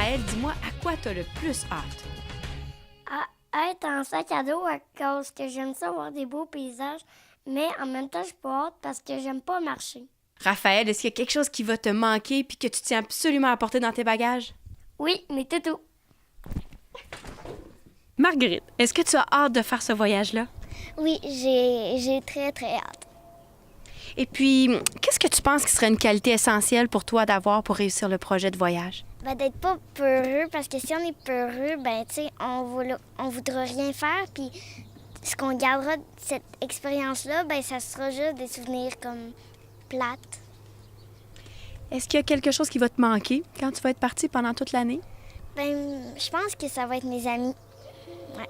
Raphaël, dis-moi, à quoi t'as le plus hâte? À être en sac à dos à cause que j'aime ça voir des beaux paysages, mais en même temps, j'ai pas hâte parce que j'aime pas marcher. Raphaël, est-ce qu'il y a quelque chose qui va te manquer puis que tu tiens absolument à porter dans tes bagages? Oui, mais tout. Marguerite, est-ce que tu as hâte de faire ce voyage-là? Oui, j'ai très, très hâte. Et puis, qu'est-ce que tu penses qui serait une qualité essentielle pour toi d'avoir pour réussir le projet de voyage? D'être pas peureux, parce que si on est peureux, tu sais, on voudra rien faire, puis ce qu'on gardera de cette expérience-là, ça sera juste des souvenirs comme plates. Est-ce qu'il y a quelque chose qui va te manquer quand tu vas être parti pendant toute l'année? Je pense que ça va être mes amis. Ouais.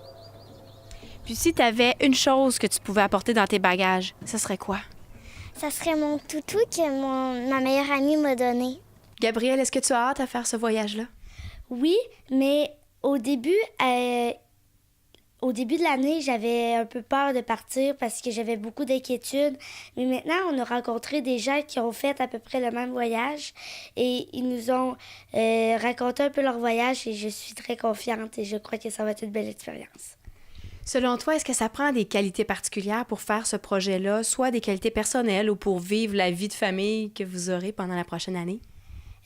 Puis si tu avais une chose que tu pouvais apporter dans tes bagages, ce serait quoi? Ça serait mon toutou que ma meilleure amie m'a donné. Gabrielle, est-ce que tu as hâte à faire ce voyage-là? Oui, mais au début de l'année, j'avais un peu peur de partir parce que j'avais beaucoup d'inquiétudes. Mais maintenant, on a rencontré des gens qui ont fait à peu près le même voyage et ils nous ont raconté un peu leur voyage et je suis très confiante et je crois que ça va être une belle expérience. Selon toi, est-ce que ça prend des qualités particulières pour faire ce projet-là, soit des qualités personnelles ou pour vivre la vie de famille que vous aurez pendant la prochaine année?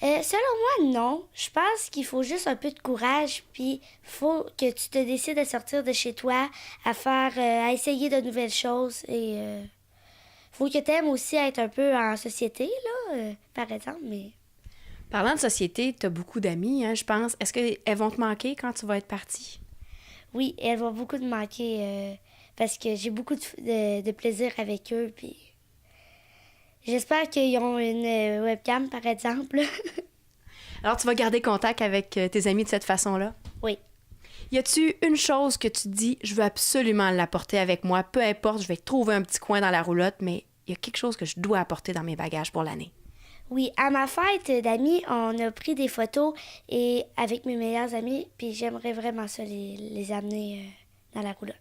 Selon moi, non. Je pense qu'il faut juste un peu de courage, puis faut que tu te décides à sortir de chez toi, à essayer de nouvelles choses et faut que tu aimes aussi être un peu en société, là, par exemple, mais... Parlant de société, tu as beaucoup d'amis, hein, je pense. Est-ce qu'elles vont te manquer quand tu vas être parti? Oui, elles vont beaucoup me manquer parce que j'ai beaucoup de plaisir avec eux, puis j'espère qu'ils ont une webcam, par exemple. Alors, tu vas garder contact avec tes amis de cette façon-là? Oui. Y a-tu une chose que tu te dis, je veux absolument l'apporter avec moi, peu importe, je vais trouver un petit coin dans la roulotte, mais il y a quelque chose que je dois apporter dans mes bagages pour l'année? Oui, à ma fête d'amis, on a pris des photos et avec mes meilleurs amis, puis j'aimerais vraiment ça les amener dans la roulotte.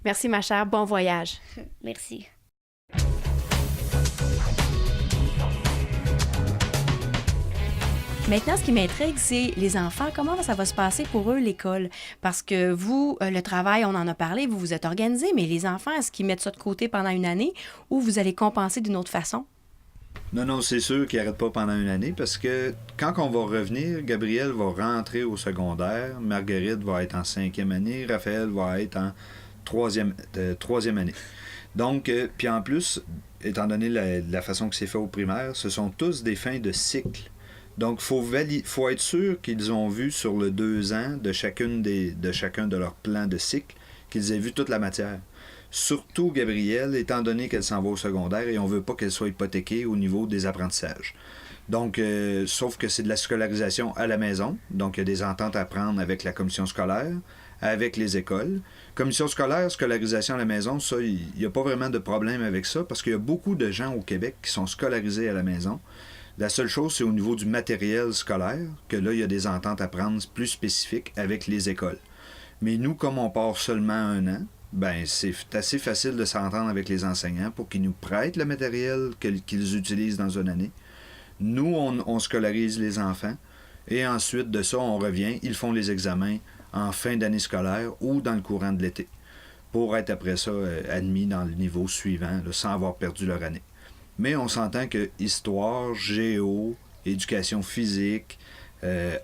Merci, ma chère. Bon voyage. Merci. Maintenant, ce qui m'intrigue, c'est les enfants. Comment ça va se passer pour eux, l'école? Parce que vous, le travail, on en a parlé, vous vous êtes organisés, mais les enfants, est-ce qu'ils mettent ça de côté pendant une année ou vous allez compenser d'une autre façon? Non, c'est sûr qu'ils n'arrêtent pas pendant une année parce que quand on va revenir, Gabriel va rentrer au secondaire, Marguerite va être en 5e année, Raphaël va être en troisième année. Donc, puis en plus, étant donné la façon que c'est fait au primaire, ce sont tous des fins de cycle. Donc, faut être sûr qu'ils ont vu sur le 2 ans de chacun de leurs plans de cycle, qu'ils aient vu toute la matière. Surtout Gabrielle, étant donné qu'elle s'en va au secondaire et on ne veut pas qu'elle soit hypothéquée au niveau des apprentissages. Donc, sauf que c'est de la scolarisation à la maison. Donc, il y a des ententes à prendre avec la commission scolaire, avec les écoles. Commission scolaire, scolarisation à la maison, ça, il n'y a pas vraiment de problème avec ça parce qu'il y a beaucoup de gens au Québec qui sont scolarisés à la maison. La seule chose, c'est au niveau du matériel scolaire, que là, il y a des ententes à prendre plus spécifiques avec les écoles. Mais nous, comme on part seulement 1 an, c'est assez facile de s'entendre avec les enseignants pour qu'ils nous prêtent le matériel qu'ils utilisent dans une année. Nous, on scolarise les enfants et ensuite de ça, on revient, ils font les examens en fin d'année scolaire ou dans le courant de l'été pour être après ça admis dans le niveau suivant là, sans avoir perdu leur année. Mais on s'entend que histoire, géo, éducation physique,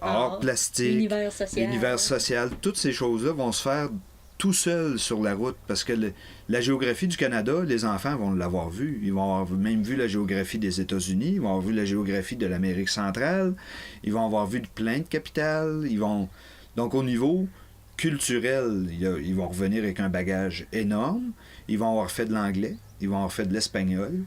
art plastique, univers social, toutes ces choses-là vont se faire tout seul sur la route parce que la géographie du Canada, les enfants vont l'avoir vue. Ils vont avoir même vu la géographie des États-Unis, ils vont avoir vu la géographie de l'Amérique centrale, ils vont avoir vu plein de capitales. Donc au niveau culturel, ils vont revenir avec un bagage énorme. Ils vont avoir fait de l'anglais, ils vont avoir fait de l'espagnol.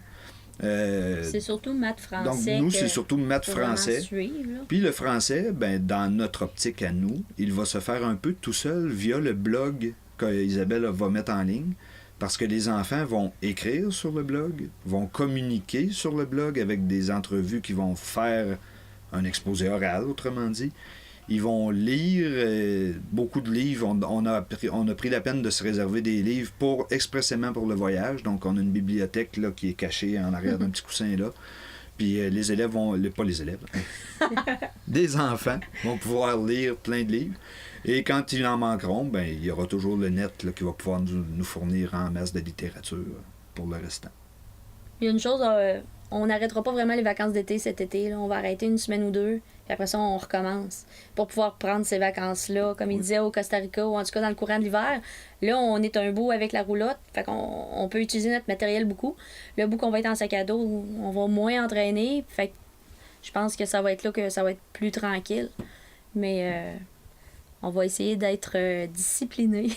C'est surtout maths français. Donc, nous, c'est surtout maths français. Suivre, puis le français, dans notre optique à nous, il va se faire un peu tout seul via le blog qu'Isabelle va mettre en ligne. Parce que les enfants vont écrire sur le blog, vont communiquer sur le blog avec des entrevues qui vont faire un exposé oral, autrement dit. Ils vont lire beaucoup de livres. On a pris la peine de se réserver des livres expressément pour le voyage. Donc, on a une bibliothèque là, qui est cachée en arrière d'un petit coussin là. Puis les élèves vont... Pas les élèves. Des enfants vont pouvoir lire plein de livres. Et quand ils en manqueront, ben il y aura toujours le net là, qui va pouvoir nous fournir en masse de littérature pour le restant. Il y a une chose, on n'arrêtera pas vraiment les vacances d'été cet été. Là. On va arrêter une semaine ou deux, puis après ça, on recommence pour pouvoir prendre ces vacances-là, comme il disait au Costa Rica, ou en tout cas dans le courant de l'hiver. Là, on est un bout avec la roulotte, fait qu'on peut utiliser notre matériel beaucoup. Le bout qu'on va être en sac à dos, on va moins entraîner, fait que je pense que ça va être là que ça va être plus tranquille. Mais on va essayer d'être discipliné.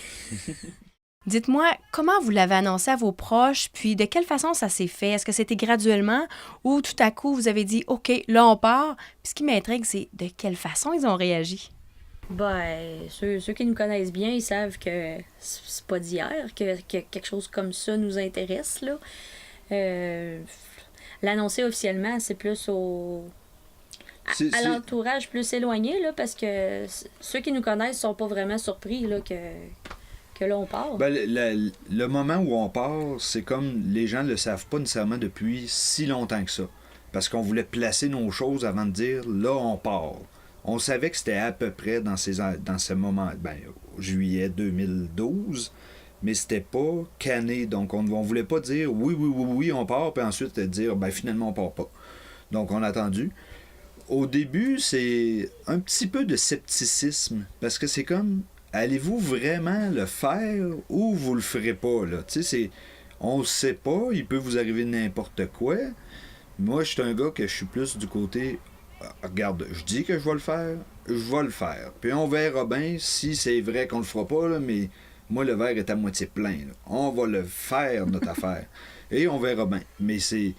Dites-moi, comment vous l'avez annoncé à vos proches, puis de quelle façon ça s'est fait? Est-ce que c'était graduellement ou tout à coup vous avez dit « OK, là on part », puis ce qui m'intrigue, c'est de quelle façon ils ont réagi? Ben, ceux qui nous connaissent bien, ils savent que c'est pas d'hier que quelque chose comme ça nous intéresse, là. L'annoncer officiellement, c'est plus à l'entourage plus éloigné, là, parce que ceux qui nous connaissent sont pas vraiment surpris là, que là, on part. Ben, le moment où on part, c'est comme les gens ne le savent pas nécessairement depuis si longtemps que ça. Parce qu'on voulait placer nos choses avant de dire « là, on part ». On savait que c'était à peu près dans ce moment, juillet 2012, mais c'était pas canné. Donc, on voulait pas dire « oui, on part », puis ensuite dire « finalement, on part pas ». Donc, on a attendu. Au début, c'est un petit peu de scepticisme, parce que c'est comme... Allez-vous vraiment le faire ou vous le ferez pas, là? Tu sais, on ne sait pas, il peut vous arriver n'importe quoi. Moi, je suis un gars que je suis plus du côté, regarde, je dis que je vais le faire, je vais le faire. Puis on verra bien si c'est vrai qu'on le fera pas, là, mais moi, le verre est à moitié plein. Là. On va le faire, notre affaire. Et on verra bien. Mais c'est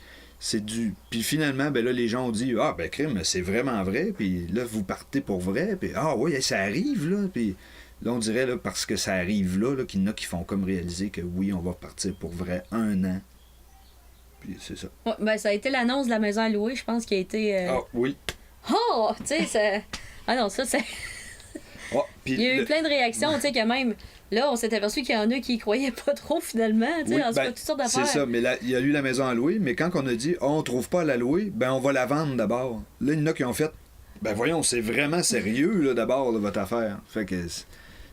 du... Puis finalement, ben là, les gens ont dit, crime, c'est vraiment vrai. Puis là, vous partez pour vrai. Puis oui, ça arrive, là. Puis... Là, on dirait, là, parce que ça arrive là, qu'il y en a qui font comme réaliser que oui, on va partir pour vrai 1 an. Puis c'est ça. Ouais, ça a été l'annonce de la maison à louer, je pense, qui a été... oui. Oh! Tu sais, ça... Ah non, ça, c'est... Il y a eu plein de réactions, tu sais, que même... Là, on s'est aperçu qu'il y en a qui y croyaient pas trop, finalement, tu sais, toutes sortes d'affaires. C'est ça, mais là, il y a eu la maison à louer, mais quand on a dit, on trouve pas à la louer, on va la vendre d'abord. Là, il y en a qui ont fait, voyons, c'est vraiment sérieux, là, d'abord, là, votre affaire. Fait que...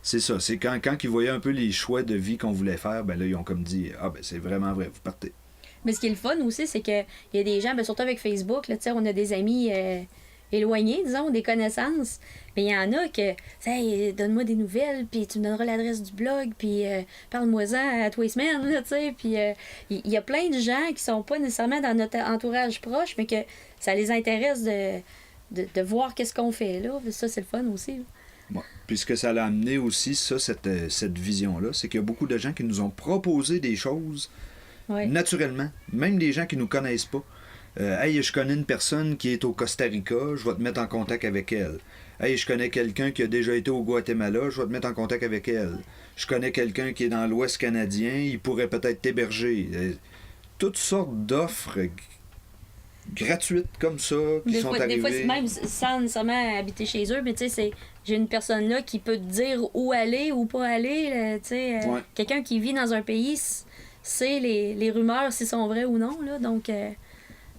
C'est ça, c'est quand ils voyaient un peu les choix de vie qu'on voulait faire, là, ils ont comme dit, c'est vraiment vrai, vous partez. Mais ce qui est le fun aussi, c'est qu'il y a des gens, surtout avec Facebook, là, on a des amis éloignés, disons, des connaissances, mais il y en a que, hey, donne-moi des nouvelles, puis tu me donneras l'adresse du blog, puis parle-moi-en à tous les semaines, là, tu sais, puis il y a plein de gens qui sont pas nécessairement dans notre entourage proche, mais que ça les intéresse de voir qu'est-ce qu'on fait, là, ça, c'est le fun aussi, là. Ouais. Puis ce que ça l'a amené aussi, cette vision-là, c'est qu'il y a beaucoup de gens qui nous ont proposé des choses naturellement, même des gens qui nous connaissent pas. Hey, je connais une personne qui est au Costa Rica, je vais te mettre en contact avec elle. Hey, je connais quelqu'un qui a déjà été au Guatemala, je vais te mettre en contact avec elle. Je connais quelqu'un qui est dans l'Ouest canadien, il pourrait peut-être t'héberger. Toutes sortes d'offres gratuites comme ça qui sont arrivées. Des fois, même sans nécessairement habiter chez eux, mais tu sais, j'ai une personne là qui peut te dire où aller ou pas aller. Tu sais, quelqu'un qui vit dans un pays sait les rumeurs si sont vraies ou non. Là, donc,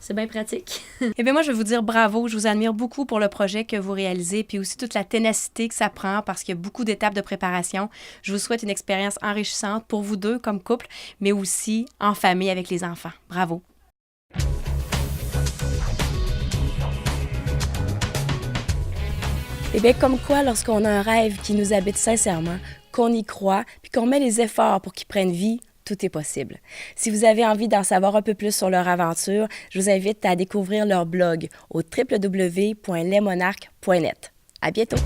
c'est bien pratique. Eh bien, moi, je vais vous dire bravo. Je vous admire beaucoup pour le projet que vous réalisez, puis aussi toute la ténacité que ça prend parce qu'il y a beaucoup d'étapes de préparation. Je vous souhaite une expérience enrichissante pour vous deux comme couple, mais aussi en famille avec les enfants. Bravo. Eh bien, comme quoi, lorsqu'on a un rêve qui nous habite sincèrement, qu'on y croit, puis qu'on met les efforts pour qu'il prenne vie, tout est possible. Si vous avez envie d'en savoir un peu plus sur leur aventure, je vous invite à découvrir leur blog au www.lesmonarques.net. À bientôt!